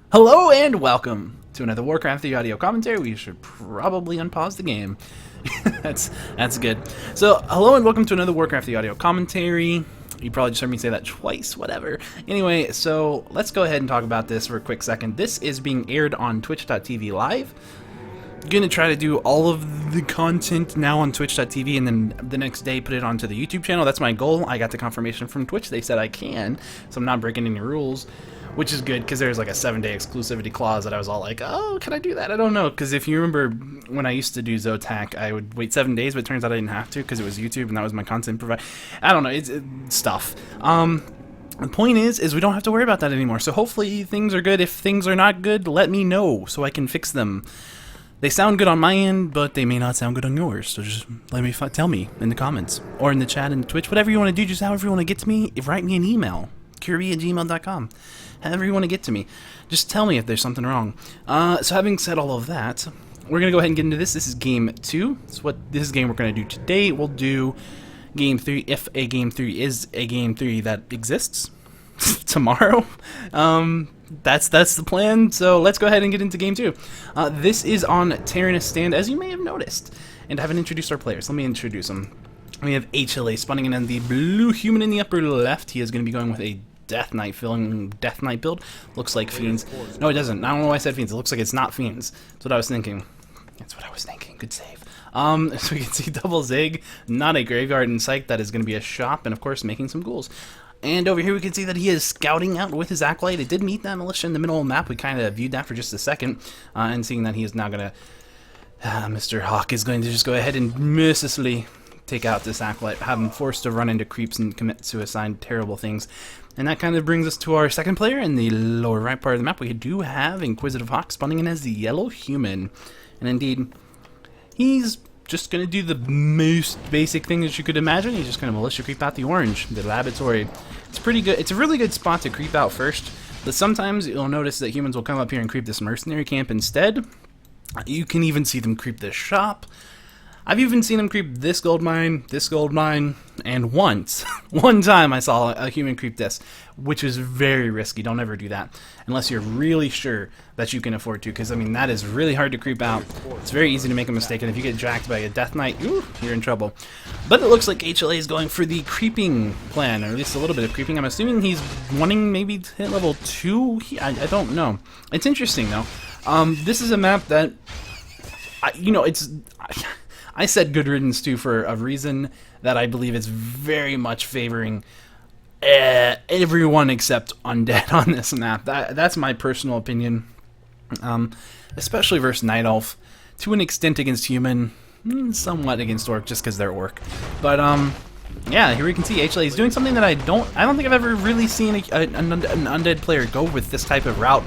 Hello and welcome to another Warcraft 3 audio commentary. We should probably unpause the game. that's good. So, hello and welcome to another Warcraft 3 audio commentary. You probably just heard me say that twice, whatever. Anyway, so let's go ahead and talk about this for a quick second. This is being aired on twitch.tv live. Gonna try to do all of the content now on twitch.tv and then the next day put it onto the YouTube channel. That's my goal. I got the confirmation from Twitch. They said I can, so I'm not breaking any rules, which is good because there's like a 7-day exclusivity clause that I was all like, oh, can I do that? I don't know, because if you remember when I used to do ZOTAC, I would wait 7 days, but it turns out I didn't have to because it was YouTube and that was my content provider. I don't know, it's stuff. The point is we don't have to worry about that anymore, so hopefully things are good. If things are not good, let me know so I can fix them. They sound good on my end, but they may not sound good on yours. So just tell me in the comments or in the chat and Twitch, whatever you want to do. Just however you want to get to me. Write me an email, curie@gmail.com. However you want to get to me, just tell me if there's something wrong. So having said all of that, we're gonna go ahead and get into this. This is game 2. So this is game we're gonna do today. We'll do game 3 if a game 3 is a game 3 that exists tomorrow. That's the plan, so let's go ahead and get into game 2. This is on Tyrannus Stand, as you may have noticed, and I haven't introduced our players. Let me introduce them. We have HLA spawning in the blue human in the upper left. He is going to be going with a Death Knight build. Looks like Fiends. No, it doesn't. I don't know why I said Fiends. It looks like it's not Fiends. That's what I was thinking. Good save. So we can see double Zig, not a graveyard in sight. That is going to be a shop, and of course making some ghouls. And over here we can see that he is scouting out with his Acolyte. It did meet that militia in the middle of the map. We kind of viewed that for just a second. And seeing that he is now going to... Mr. HawK is going to just go ahead and mercilessly take out this Acolyte, have him forced to run into creeps and commit suicide, terrible things. And that kind of brings us to our second player in the lower right part of the map. We do have Inquisitive HawK spawning in as the yellow human. And indeed, he's just going to do the most basic thing that you could imagine. He's just going to militia creep out the orange, the laboratory. It's pretty good. It's a really good spot to creep out first, but sometimes you'll notice that humans will come up here and creep this mercenary camp instead. You can even see them creep this shop. I've even seen them creep this gold mine, and once, one time I saw a human creep this, which is very risky. Don't ever do that unless you're really sure that you can afford to, because I mean that is really hard to creep out. It's very easy to make a mistake, and if you get jacked by a Death Knight, you're in trouble. But it looks like HLA is going for the creeping plan, or at least a little bit of creeping. I'm assuming he's wanting maybe to hit level 2. I don't know. It's interesting though. This is a map that, I said good riddance to for a reason that I believe is very much favoring everyone except undead on this map. That's my personal opinion, especially versus Night Elf, to an extent against human, somewhat against orc just because they're orc. But yeah, here we can see HLA is doing something that I don't think I've ever really seen an undead player go with this type of route.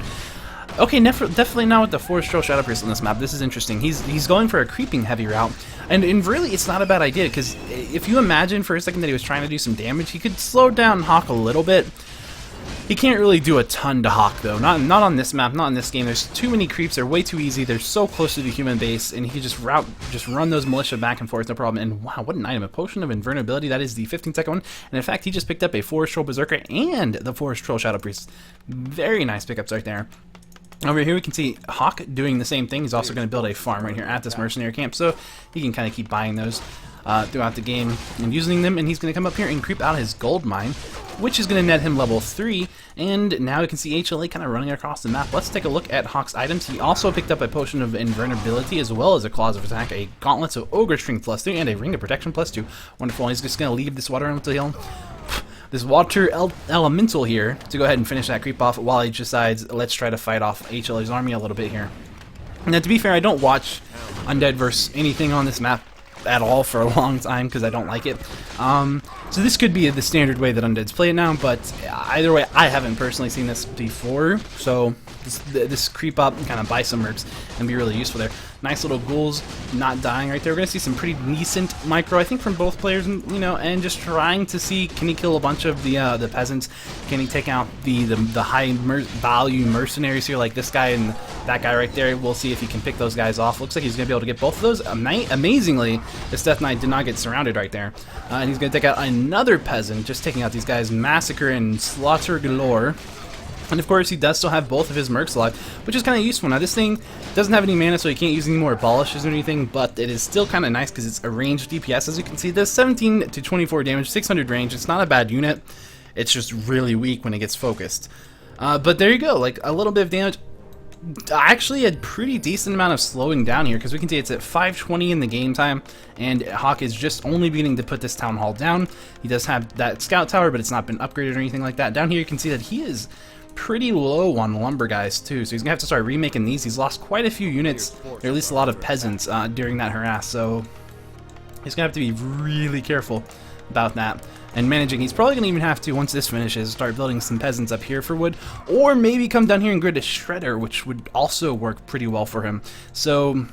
Okay, definitely not with the Forest Trail Shadow Priest on this map. This is interesting. He's going for a creeping heavy route, and really it's not a bad idea, because if you imagine for a second that he was trying to do some damage, he could slow down HawK a little bit. He can't really do a ton to HawK though. Not on this map, not in this game. There's too many creeps. They're way too easy. They're so close to the human base, and he can just run those militia back and forth, no problem. And wow, what an item! A Potion of Invulnerability. That is the 15-second one. And in fact, he just picked up a Forest Troll Berserker and the Forest Troll Shadow Priest. Very nice pickups right there. Over here we can see HawK doing the same thing. He's also going to build a farm right here at this mercenary camp, so he can kind of keep buying those throughout the game and using them. And he's going to come up here and creep out his gold mine, which is going to net him level 3. And now we can see HLA kind of running across the map. Let's take a look at HawK's items. He also picked up a Potion of Invulnerability as well as a Claws of Attack, a Gauntlet, so Ogre Strength +3, and a Ring of Protection +2. Wonderful. And he's just going to leave this water elemental elemental here to go ahead and finish that creep off while he decides, let's try to fight off HLA's army a little bit here. Now, to be fair, I don't watch Undead versus anything on this map at all for a long time because I don't like it. So this could be the standard way that Undeads play it now, but either way, I haven't personally seen this before, so this creep up and kind of buy some mercs and be really useful there. Nice little ghouls not dying right there. We're going to see some pretty decent micro, I think, from both players, and just trying to see, can he kill a bunch of the peasants? Can he take out the high value mercenaries here, like this guy and that guy right there? We'll see if he can pick those guys off. Looks like he's going to be able to get both of those. Amazingly, this Death Knight did not get surrounded right there. And he's going to take out another peasant, just taking out these guys, massacre and slaughter galore. And of course, he does still have both of his mercs alive, which is kind of useful. Now, this thing doesn't have any mana, so you can't use any more abolishes or anything, but it is still kind of nice because it's a ranged DPS. As you can see, it does 17 to 24 damage, 600 range. It's not a bad unit. It's just really weak when it gets focused. But there you go, like a little bit of damage. Actually a pretty decent amount of slowing down here, because we can see it's at 520 in the game time, and HawK is just only beginning to put this town hall down. He does have that scout tower, but it's not been upgraded or anything like that. Down here you can see that he is pretty low on lumber guys too, so he's gonna have to start remaking these. He's lost quite a few units, or at least a lot of peasants during that harass, so he's gonna have to be really careful about that and managing. He's probably gonna even have to, once this finishes, start building some peasants up here for wood, or maybe come down here and grid a shredder, which would also work pretty well for him. So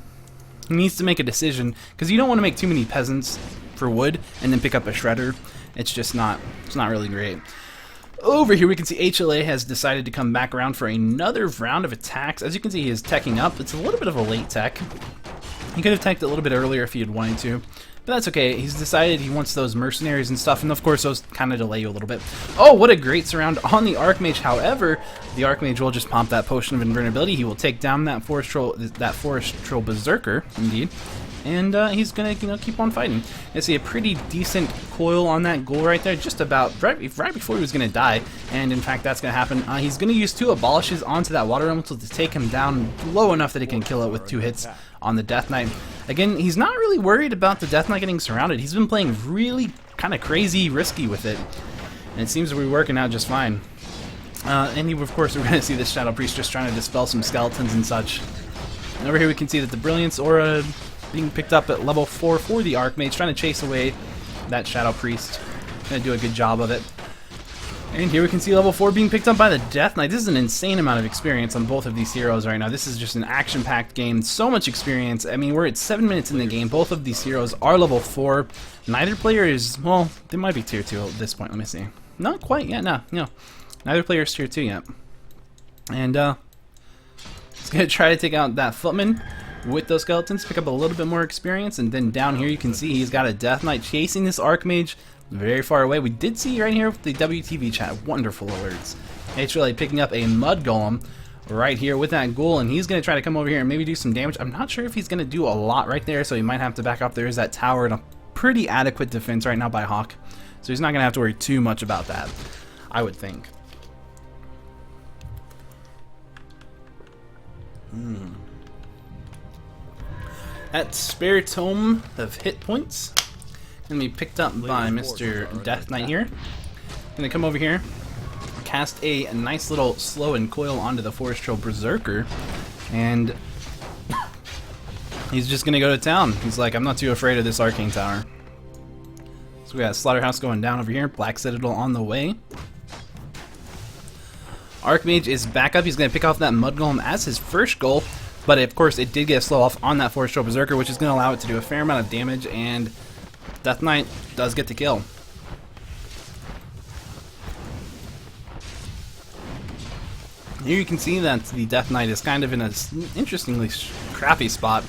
he needs to make a decision, because you don't want to make too many peasants for wood and then pick up a shredder. It's just not, it's not really great. Over here we can see HLA has decided to come back around for another round of attacks. As you can see, he is teching up. It's a little bit of a late tech. He could have teched a little bit earlier if he had wanted to, but that's okay. He's decided he wants those mercenaries and stuff, and of course those kind of delay you a little bit. Oh, what a great surround on the Archmage. However, the Archmage will just pump that potion of invulnerability. He will take down that forest troll berserker, indeed. And he's gonna, keep on fighting. I see a pretty decent coil on that ghoul right there, just about right before he was gonna die. And in fact, that's gonna happen. He's gonna use 2 abolishes onto that water elemental to take him down low enough that he can kill it with 2 hits on the Death Knight. Again, he's not really worried about the Death Knight getting surrounded. He's been playing really kind of crazy risky with it, and it seems to be working out just fine. And of course, we're gonna see this Shadow Priest just trying to dispel some skeletons and such. And over here we can see that the Brilliance Aura being picked up at level 4 for the Archmage, trying to chase away that Shadow Priest. Gonna do a good job of it. And here we can see level 4 being picked up by the Death Knight. This is an insane amount of experience on both of these heroes right now. This is just an action-packed game. So much experience. I mean, we're at 7 minutes in the game. Both of these heroes are level 4. Neither player is, well, they might be tier 2 at this point. Let me see. Not quite yet, no. Neither player is tier 2 yet. And, he's gonna try to take out that Footman with those skeletons, pick up a little bit more experience, and then down here you can see he's got a Death Knight chasing this Archmage very far away. We did see right here with the WTV chat, wonderful alerts. HLA picking up a Mud Golem right here with that ghoul, and he's going to try to come over here and maybe do some damage. I'm not sure if he's going to do a lot right there, so he might have to back up. There is that tower and a pretty adequate defense right now by HawK, so he's not going to have to worry too much about that, I would think. That spare tome of hit points gonna be picked up by Mr. Death Knight here. Gonna come over here, cast a nice little slow and coil onto the Forest Troll Berserker, and he's just gonna go to town. He's like, I'm not too afraid of this Arcane Tower. So we got Slaughterhouse going down over here, Black Citadel on the way. Archmage is back up. He's gonna pick off that Mud Golem as his first goal. But of course, it did get a slow off on that Forest Troll Berserker, which is going to allow it to do a fair amount of damage, and Death Knight does get the kill. Here you can see that the Death Knight is kind of in an interestingly crappy spot,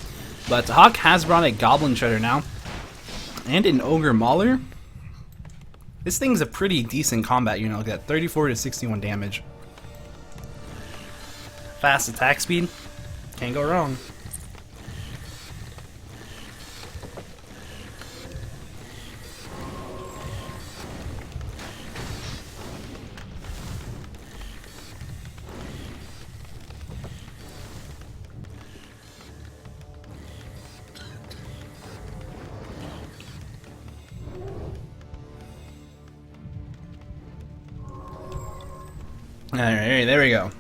but HawK has brought a Goblin Shredder now, and an Ogre Mauler. This thing's a pretty decent combat unit. Look at that, 34 to 61 damage. Fast attack speed. Can't go wrong. Alright, there we go.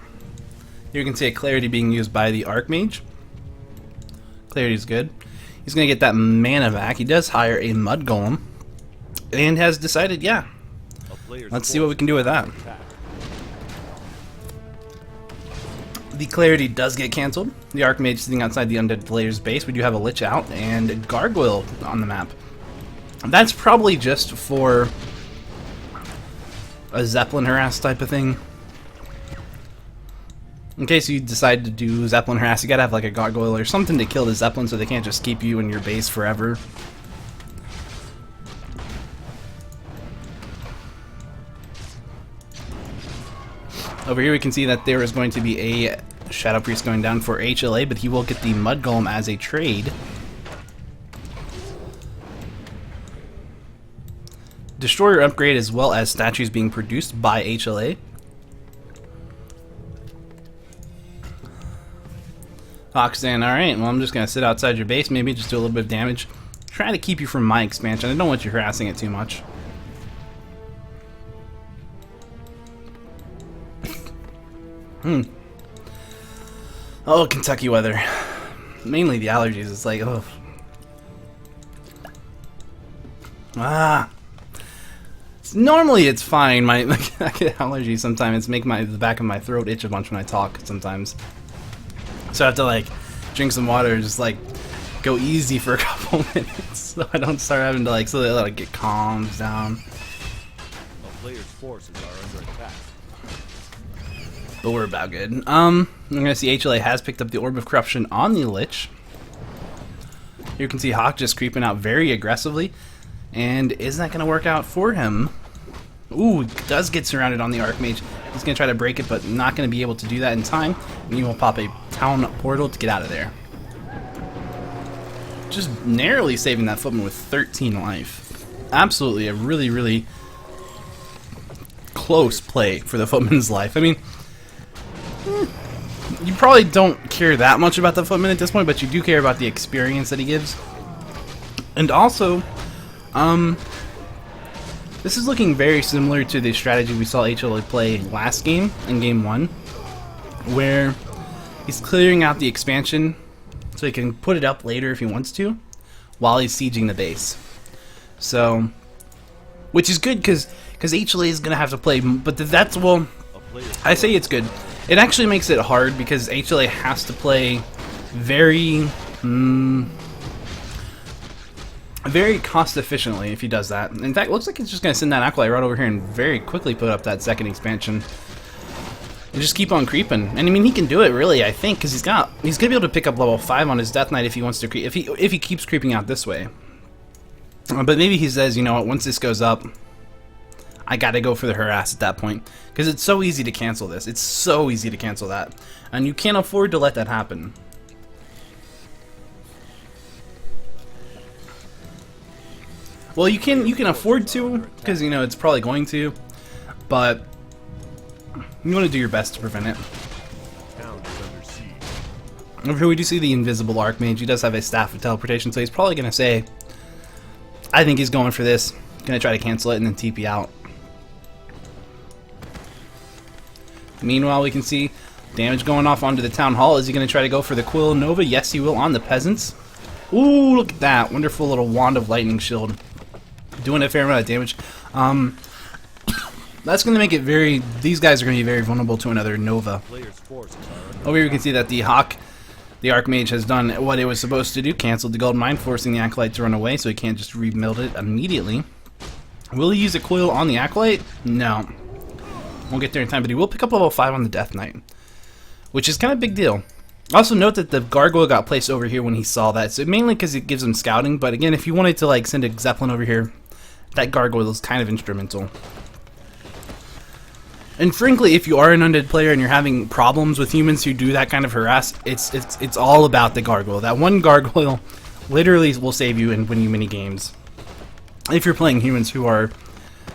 Here you can see a Clarity being used by the Archmage. Clarity's good. He's going to get that mana back. He does hire a Mud Golem. And has decided, yeah, let's see what we can do with that. The Clarity does get cancelled. The Archmage sitting outside the Undead player's base. We do have a Lich out and a Gargoyle on the map. That's probably just for a Zeppelin harass type of thing. In case you decide to do Zeppelin harass, you gotta have like a Gargoyle or something to kill the Zeppelin so they can't just keep you in your base forever. Over here we can see that there is going to be a Shadow Priest going down for HLA, but he will get the Mud Golem as a trade. Destroyer upgrade as well as statues being produced by HLA. HawK saying, alright, well I'm just going to sit outside your base, maybe just do a little bit of damage. Try to keep you from my expansion. I don't want you harassing it too much. Oh, Kentucky weather. Mainly the allergies. It's like, oh. Normally it's fine. I get allergies sometimes. It's make the back of my throat itch a bunch when I talk sometimes. So I have to like drink some water and just like go easy for a couple minutes so I don't start having to like, so that like get calmed down. A player's forces are under attack. But we're about good. I'm gonna see HLA has picked up the Orb of Corruption on the Lich. You can see HawK just creeping out very aggressively. And is that gonna work out for him? Ooh, he does get surrounded on the Archmage. He's gonna try to break it, but not gonna be able to do that in time. And he will pop a town portal to get out of there. Just narrowly saving that footman with 13 life. Absolutely a really, really close play for the footman's life. I mean, you probably don't care that much about the footman at this point, but you do care about the experience that he gives. And also, this is looking very similar to the strategy we saw HLA play last game, in game 1, where he's clearing out the expansion so he can put it up later if he wants to, while he's sieging the base. So, which is good because HLA is going to have to play, but that's, well, I say it's good. It actually makes it hard because HLA has to play very, very cost efficiently if he does that. In fact, it looks like he's just going to send that Acolyte right over here and very quickly put up that second expansion. And just keep on creeping. And I mean, he can do it really, I think, because he's going to be able to pick up level 5 on his Death Knight if he wants to creep, if he keeps creeping out this way. But maybe he says, you know what, once this goes up, I gotta go for the harass at that point. Because it's so easy to cancel this. It's so easy to cancel that. And you can't afford to let that happen. Well, you can afford to, because you know it's probably going to, but you want to do your best to prevent it. Over here we do see the invisible Archmage. He does have a Staff of Teleportation, so he's probably going to say, I think he's going for this. Going to try to cancel it and then TP out. Meanwhile, we can see damage going off onto the Town Hall. Is he going to try to go for the Quill Nova? Yes, he will on the Peasants. Ooh, look at that. Wonderful little Wand of Lightning Shield. Doing a fair amount of damage. That's going to make it very... These guys are going to be very vulnerable to another Nova. Over here we can see that the HawK, the Archmage, has done what it was supposed to do. Canceled the Gold Mine, forcing the Acolyte to run away, so he can't just rebuild it immediately. Will he use a Coil on the Acolyte? No. Won't get there in time, but he will pick up level 5 on the Death Knight, which is kind of a big deal. Also note that the Gargoyle got placed over here when he saw that, so mainly because it gives him scouting, but again, if you wanted to like send a Zeppelin over here, that Gargoyle is kind of instrumental. And frankly, if you are an undead player and you're having problems with humans who do that kind of harass, it's all about the Gargoyle. That one Gargoyle literally will save you and win you many games. If you're playing humans who are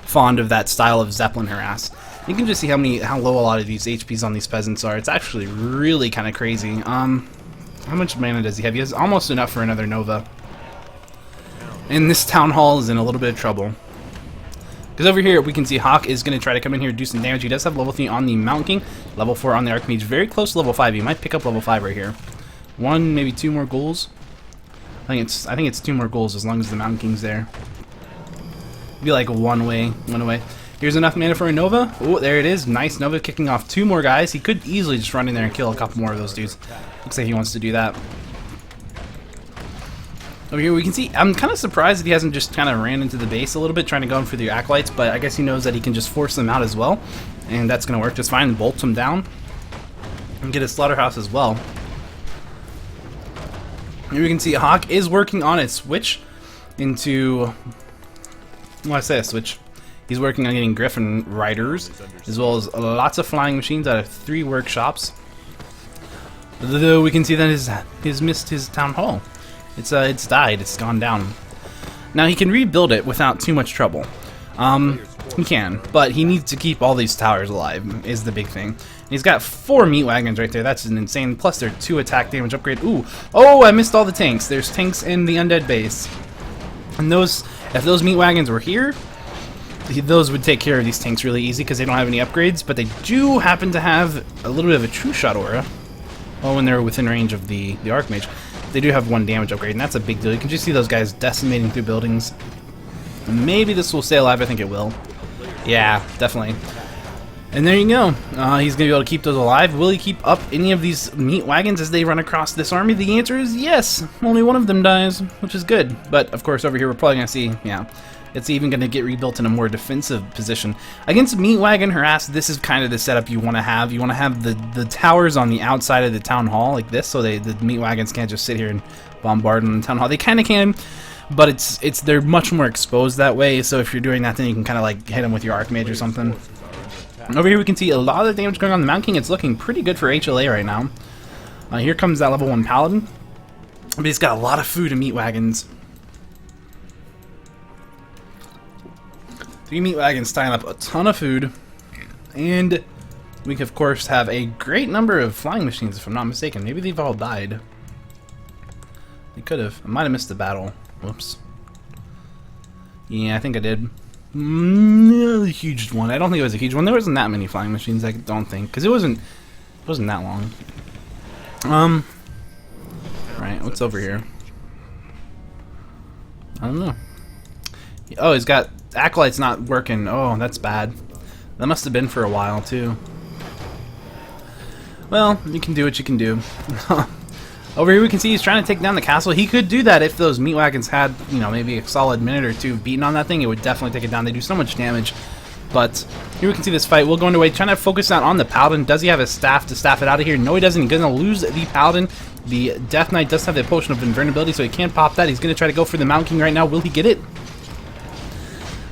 fond of that style of Zeppelin harass. You can just see how low a lot of these HPs on these peasants are. It's actually really kind of crazy. How much mana does he have? He has almost enough for another Nova. And this Town Hall is in a little bit of trouble. Because over here we can see HawK is going to try to come in here and do some damage. He does have level 3 on the Mountain King, level 4 on the Archmage, very close to level 5. He might pick up level 5 right here. One, maybe 2 more ghouls. I think it's 2 more ghouls as long as the Mountain King's there. Be like one away. Here's enough mana for a Nova. Oh, there it is. Nice Nova kicking off 2 more guys. He could easily just run in there and kill a couple more of those dudes. Looks like he wants to do that. Over here we can see, I'm kind of surprised that he hasn't just kind of ran into the base a little bit trying to go in for the Acolytes, but I guess he knows that he can just force them out as well. And that's going to work just fine and bolt them down. And get a Slaughterhouse as well. Here we can see HawK is working on a switch into... Well, I say a switch. He's working on getting Griffin riders, as well as lots of flying machines out of 3 workshops. Though we can see that he's missed his town hall. It's died. It's gone down. Now he can rebuild it without too much trouble. He can, but he needs to keep all these towers alive, is the big thing. He's got 4 meat wagons right there. That's an insane. Plus, they're 2 attack damage upgrade. Ooh, oh, I missed all the tanks. There's tanks in the undead base, and if those meat wagons were here, those would take care of these tanks really easy because they don't have any upgrades. But they do happen to have a little bit of a true shot aura. Well, when they're within range of the Archmage, they do have 1 damage upgrade, and that's a big deal. You can just see those guys decimating through buildings. Maybe this will stay alive. I think it will. Yeah, definitely. And there you go. He's going to be able to keep those alive. Will he keep up any of these meat wagons as they run across this army? The answer is yes. Only one of them dies, which is good. But, of course, over here we're probably going to see, yeah, it's even going to get rebuilt in a more defensive position. Against meat wagon harass, this is kind of the setup you want to have. You want to have the towers on the outside of the town hall like this, so the meat wagons can't just sit here and bombard on the town hall. They kind of can, but they're much more exposed that way. So if you're doing that, then you can kind of like hit them with your Archmage or something. Over here we can see a lot of damage going on the Mountain King. It's looking pretty good for HLA right now. Here comes that level 1 Paladin, but he's got a lot of food and meat wagons. 3 meat wagons tying up a ton of food, and we of course have a great number of flying machines, if I'm not mistaken. Maybe they've all died. They could have. I might have missed the battle. Whoops. Yeah, I think I did. A huge one. I don't think it was a huge one. There wasn't that many flying machines, I don't think, because it wasn't that long. Right, what's over here? I don't know. Oh, he's got Acolyte's not working. Oh, that's bad. That must have been for a while too. Well, you can do what you can do. Over here we can see he's trying to take down the castle. He could do that if those meat wagons had, you know, maybe a solid minute or 2 beaten on that thing. It would definitely take it down. They do so much damage. But here we can see this fight. We'll go into trying to focus out on the Paladin. Does he have a staff to staff it out of here? No, he doesn't. He's going to lose the Paladin. The Death Knight does have the potion of invulnerability, so he can't pop that. He's going to try to go for the Mountain King right now. Will he get it?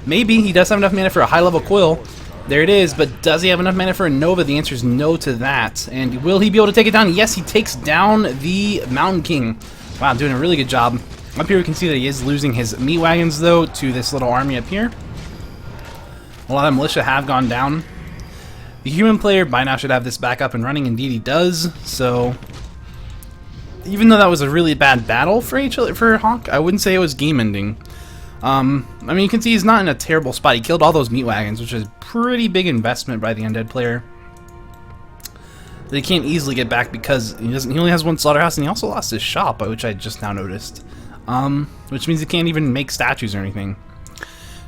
Maybe. He does have enough mana for a high-level coil. There it is, but does he have enough mana for a Nova? The answer is no to that. And will he be able to take it down? Yes, he takes down the Mountain King. Wow, doing a really good job. Up here we can see that he is losing his meat wagons, though, to this little army up here. A lot of militia have gone down. The human player by now should have this back up and running. Indeed he does. So, even though that was a really bad battle for HawK, I wouldn't say it was game-ending. I mean, you can see he's not in a terrible spot. He killed all those meat wagons, which is a pretty big investment by the undead player. That he can't easily get back because he only has 1 slaughterhouse, and he also lost his shop, which I just now noticed. Which means he can't even make statues or anything.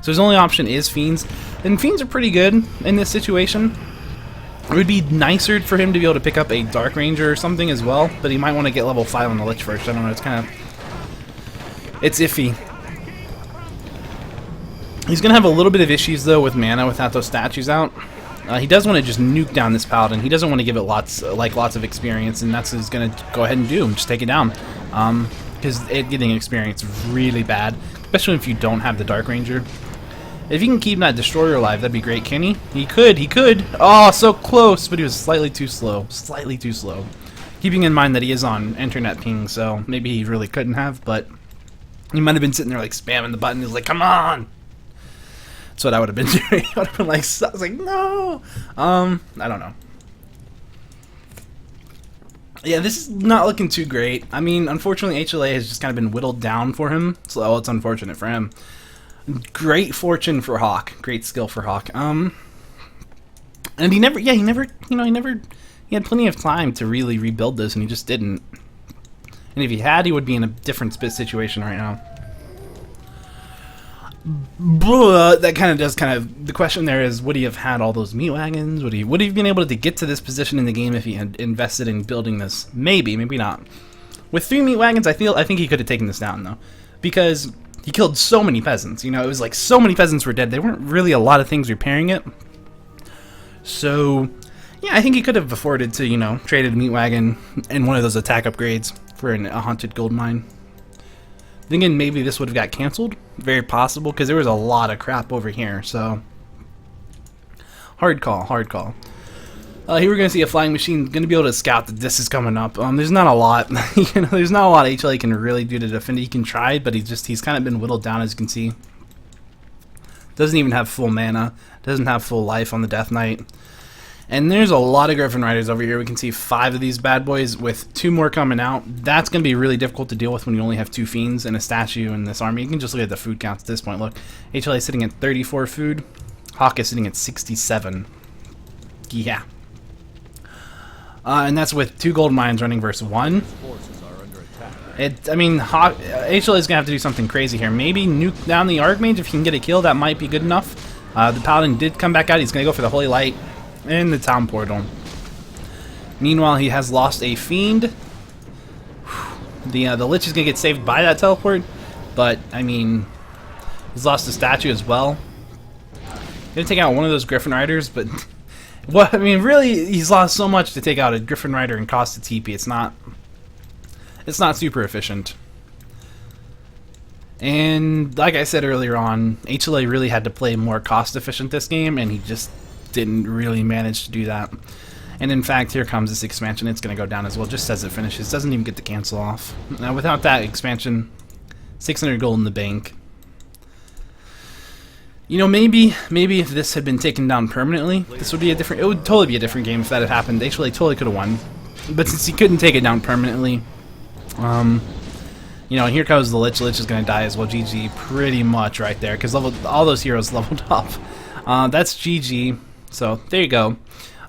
So his only option is Fiends, and Fiends are pretty good in this situation. It would be nicer for him to be able to pick up a Dark Ranger or something as well, but he might want to get level 5 on the Lich first. I don't know, it's kind of... it's iffy. He's going to have a little bit of issues, though, with mana without those statues out. He does want to just nuke down this Paladin. He doesn't want to give it lots of experience, and that's what he's going to go ahead and do, and just take it down. Because getting experience is really bad, especially if you don't have the Dark Ranger. If you can keep that Destroyer alive, that'd be great. Can he? He could. Oh, so close, but he was slightly too slow. Slightly too slow. Keeping in mind that he is on internet ping, so maybe he really couldn't have, but he might have been sitting there like spamming the button. He's like, come on! That's what I would have been doing. I would have been like, I was like, no! I don't know. Yeah, this is not looking too great. I mean, unfortunately, HLA has just kind of been whittled down for him. So, well, it's unfortunate for him. Great fortune for HawK. Great skill for HawK. And he never, he had plenty of time to really rebuild this, and he just didn't. And if he had, he would be in a different situation right now. That kind of does the question there is, would he have had all those meat wagons? Would he have been able to get to this position in the game if he had invested in building this? Maybe not. With 3 meat wagons, I think he could have taken this down, though, because he killed so many peasants. You know, it was like so many peasants were dead. There weren't really a lot of things repairing it. So, yeah, I think he could have afforded to, you know, traded a meat wagon and one of those attack upgrades for a haunted gold mine. Thinking maybe this would have got canceled. Very possible, because there was a lot of crap over here. So, Hard call, hard call. Here we're going to see a flying machine going to be able to scout that this is coming up. There's not a lot. There's not a lot HLA can really do to defend it. He can try, but he's kind of been whittled down, as you can see. Doesn't even have full mana. Doesn't have full life on the Death Knight. And there's a lot of Griffin Riders over here. We can see 5 of these bad boys with 2 more coming out. That's going to be really difficult to deal with when you only have 2 fiends and a statue in this army. You can just look at the food counts at this point. Look, HLA is sitting at 34 food. HawK is sitting at 67. Yeah. And that's with 2 gold mines running versus 1. I mean, HLA is going to have to do something crazy here. Maybe nuke down the Archmage if he can get a kill. That might be good enough. The Paladin did come back out. He's going to go for the Holy Light and the Town Portal. Meanwhile, he has lost a Fiend. The Lich is going to get saved by that teleport. But, I mean, he's lost a statue as well. Going to take out one of those Griffin Riders, but... well, I mean, really, he's lost so much to take out a Griffin Rider and cost a TP. It's not super efficient. And like I said earlier on, HLA really had to play more cost efficient this game, and he just didn't really manage to do that. And in fact, here comes this expansion. It's going to go down as well, just as it finishes. Doesn't even get to cancel off. Now, without that expansion, 600 gold in the bank. You know, maybe if this had been taken down permanently, this would be a different. It would totally be a different game if that had happened. HLA totally could have won, but since he couldn't take it down permanently, you know, here comes the Lich. Lich is going to die as well. GG, pretty much right there, because all those heroes leveled up. That's GG. So there you go.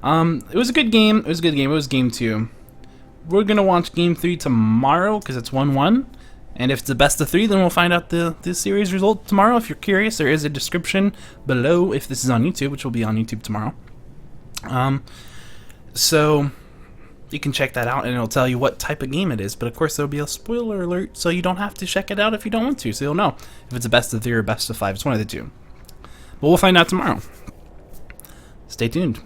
It was a good game. It was a good game. It was game 2. We're gonna watch game 3 tomorrow because it's 1-1. And if it's the best of 3, then we'll find out the series result tomorrow. If you're curious, there is a description below if this is on YouTube, which will be on YouTube tomorrow. So you can check that out, and it'll tell you what type of game it is. But of course, there'll be a spoiler alert, so you don't have to check it out if you don't want to. So you'll know if it's a best of 3 or best of 5. It's one of the 2. But we'll find out tomorrow. Stay tuned.